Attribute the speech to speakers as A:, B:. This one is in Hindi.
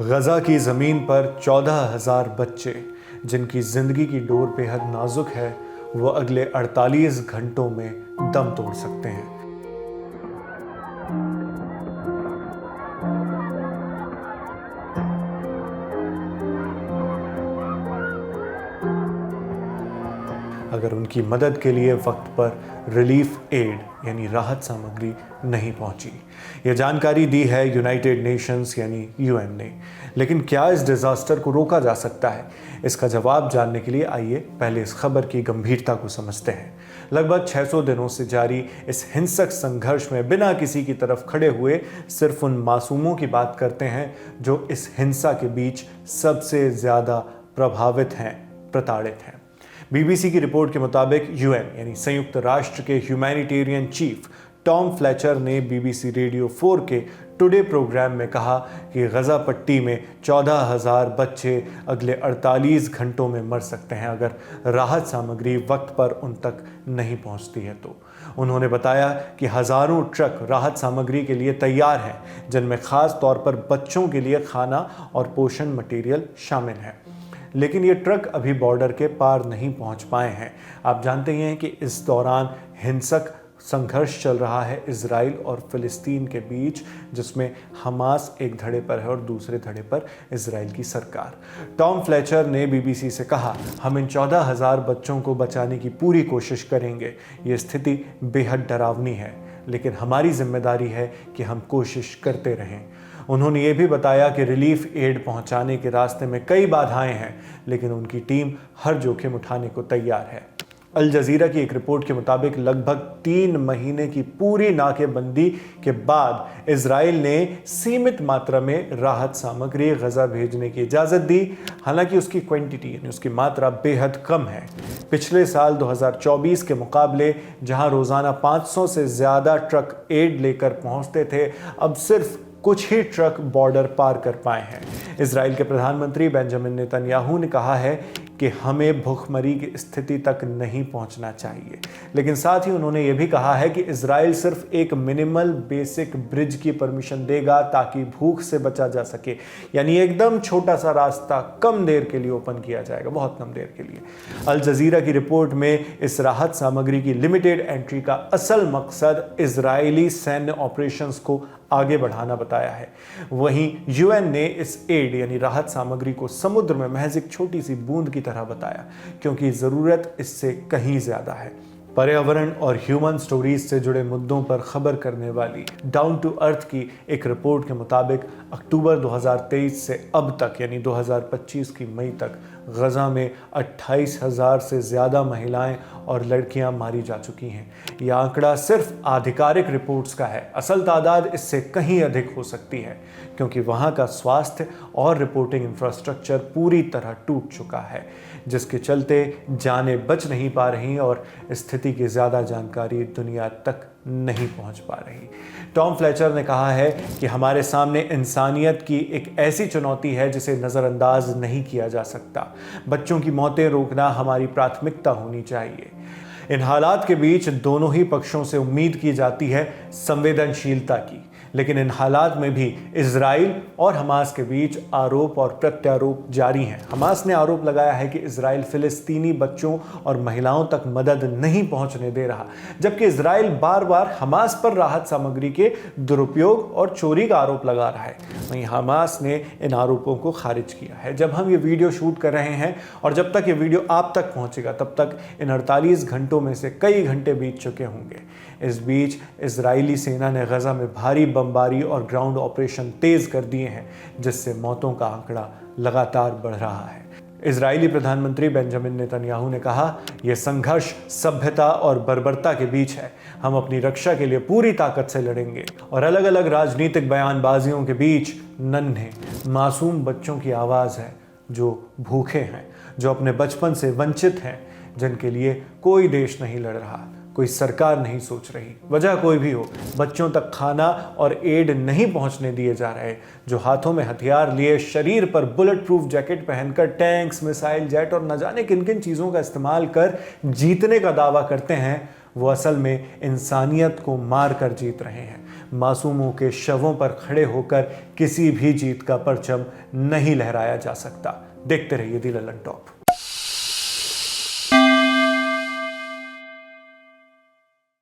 A: गज़ा की ज़मीन पर 14,000 बच्चे जिनकी ज़िंदगी की डोर बेहद नाजुक है, वो अगले 48 घंटों में दम तोड़ सकते हैं। अगर उनकी मदद के लिए वक्त पर रिलीफ एड यानी राहत सामग्री नहीं पहुंची। यह जानकारी दी है यूनाइटेड नेशंस यानी यूएन ने। लेकिन क्या इस डिज़ास्टर को रोका जा सकता है? इसका जवाब जानने के लिए आइए पहले इस खबर की गंभीरता को समझते हैं। लगभग 600 दिनों से जारी इस हिंसक संघर्ष में बिना किसी की तरफ खड़े हुए सिर्फ उन मासूमों की बात करते हैं जो इस हिंसा के बीच सबसे ज़्यादा प्रभावित हैं, प्रताड़ित हैं। बीबीसी की रिपोर्ट के मुताबिक यूएन यानी संयुक्त राष्ट्र के ह्यूमैनिटेरियन चीफ टॉम फ्लेचर ने बीबीसी रेडियो 4 के टुडे प्रोग्राम में कहा कि गज़ा पट्टी में 14,000 बच्चे अगले 48 घंटों में मर सकते हैं अगर राहत सामग्री वक्त पर उन तक नहीं पहुंचती है तो। उन्होंने बताया कि हज़ारों ट्रक राहत सामग्री के लिए तैयार हैं, जिनमें खास तौर पर बच्चों के लिए खाना और पोषण मटेरियल शामिल है। लेकिन ये ट्रक अभी बॉर्डर के पार नहीं पहुंच पाए हैं। आप जानते ही हैं कि इस दौरान हिंसक संघर्ष चल रहा है इजराइल और फिलिस्तीन के बीच, जिसमें हमास एक धड़े पर है और दूसरे धड़े पर इजराइल की सरकार। टॉम फ्लेचर ने बीबीसी से कहा, हम इन 14,000 बच्चों को बचाने की पूरी कोशिश करेंगे। ये स्थिति बेहद डरावनी है, लेकिन हमारी जिम्मेदारी है कि हम कोशिश करते रहें। उन्होंने ये भी बताया कि रिलीफ एड पहुंचाने के रास्ते में कई बाधाएं हैं, लेकिन उनकी टीम हर जोखिम उठाने को तैयार है। अल जजीरा की एक रिपोर्ट के मुताबिक लगभग 3 महीने की पूरी नाकेबंदी के बाद इजराइल ने सीमित मात्रा में राहत सामग्री गज़ा भेजने की इजाज़त दी। हालांकि उसकी क्वांटिटी यानी उसकी मात्रा बेहद कम है। पिछले साल 2024 के मुकाबले जहां रोज़ाना 500 से ज़्यादा ट्रक एड लेकर पहुंचते थे, अब सिर्फ कुछ ही ट्रक बॉर्डर पार कर पाए हैं। इजराइल के प्रधानमंत्री बेंजामिन नेतन्याहू ने कहा है कि हमें भूखमरी की स्थिति तक नहीं पहुंचना चाहिए, लेकिन साथ ही उन्होंने ये भी कहा है कि इजराइल सिर्फ एक मिनिमल बेसिक ब्रिज की परमिशन देगा ताकि भूख से बचा जा सके। यानी एकदम छोटा सा रास्ता कम देर के लिए ओपन किया जाएगा, बहुत कम देर के लिए। अल जजीरा की रिपोर्ट में इस राहत सामग्री की लिमिटेड एंट्री का असल मकसद इजरायली सैन्य ऑपरेशंस को आगे बढ़ाना बताया है। वहीं यूएन ने इस एड यानी राहत सामग्री को समुद्र में महज एक छोटी सी बूंद की तरह बताया, क्योंकि जरूरत इससे कहीं ज्यादा है। पर्यावरण और ह्यूमन स्टोरीज से जुड़े मुद्दों पर खबर करने वाली डाउन टू अर्थ की एक रिपोर्ट के मुताबिक अक्टूबर 2023 से अब तक यानी 2025 की मई तक गज़ा में 28,000 से ज़्यादा महिलाएं और लड़कियां मारी जा चुकी हैं। यह आंकड़ा सिर्फ आधिकारिक रिपोर्ट्स का है, असल तादाद इससे कहीं अधिक हो सकती है, क्योंकि वहां का स्वास्थ्य और रिपोर्टिंग इंफ्रास्ट्रक्चर पूरी तरह टूट चुका है, जिसके चलते जानें बच नहीं पा रही और स्थिति की ज़्यादा जानकारी दुनिया तक नहीं पहुंच पा रही। टॉम फ्लेचर ने कहा है कि हमारे सामने इंसानियत की एक ऐसी चुनौती है जिसे नज़रअंदाज नहीं किया जा सकता। बच्चों की मौतें रोकना हमारी प्राथमिकता होनी चाहिए। इन हालात के बीच दोनों ही पक्षों से उम्मीद की जाती है संवेदनशीलता की, लेकिन इन हालात में भी इजराइल और हमास के बीच आरोप और प्रत्यारोप जारी हैं। हमास ने आरोप लगाया है कि इजराइल फिलिस्तीनी बच्चों और महिलाओं तक मदद नहीं पहुंचने दे रहा, जबकि इजराइल बार बार हमास पर राहत सामग्री के दुरुपयोग और चोरी का आरोप लगा रहा है। वहीं हमास ने इन आरोपों को खारिज किया है। जब हम ये वीडियो शूट कर रहे हैं और जब तक ये वीडियो आप तक पहुंचेगा, तब तक इन 48 घंटों में से कई घंटे बीत चुके होंगे। इस बीच इजरायली सेना ने गज़ा में भारी बमबारी और ग्राउंड ऑपरेशन तेज कर दिए हैं, जिससे मौतों का आंकड़ा लगातार बढ़ रहा है। इजरायली प्रधानमंत्री बेंजामिन नेतन्याहू ने कहा, यह संघर्ष सभ्यता और बर्बरता के बीच है। हम अपनी रक्षा के लिए पूरी ताकत से लड़ेंगे। और अलग अलग राजनीतिक बयानबाजियों के बीच नन्हे मासूम बच्चों की आवाज़ है जो भूखे हैं, जो अपने बचपन से वंचित हैं, जिनके लिए कोई देश नहीं लड़ रहा, कोई सरकार नहीं सोच रही। वजह कोई भी हो, बच्चों तक खाना और एड नहीं पहुंचने दिए जा रहे। जो हाथों में हथियार लिए, शरीर पर बुलेट प्रूफ जैकेट पहनकर टैंक्स, मिसाइल, जेट और न जाने किन किन चीज़ों का इस्तेमाल कर जीतने का दावा करते हैं, वो असल में इंसानियत को मार कर जीत रहे हैं। मासूमों के शवों पर खड़े होकर किसी भी जीत का परचम नहीं लहराया जा सकता। देखते रहिए दी ललन टॉप।